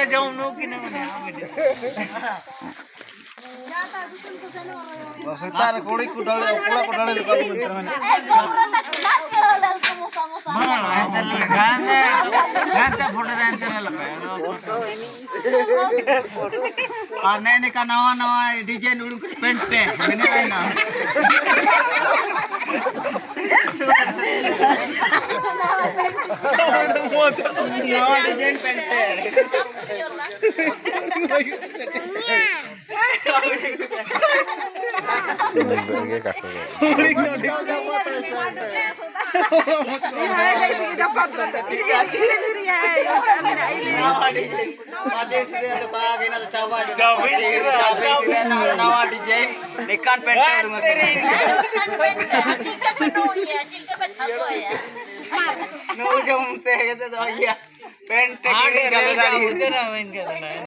ले जाऊं नो कि ना मने तार कोड़ी को डाले ओकला को डाले लगा मंत्र में गांते फोटो दांते लगा और नए का नवा नवा डिजाइन उड़ पेंट पे मैंने ना नवा डिजाइन पेंट पे नवा डिजाइन निकान पेंट पेंट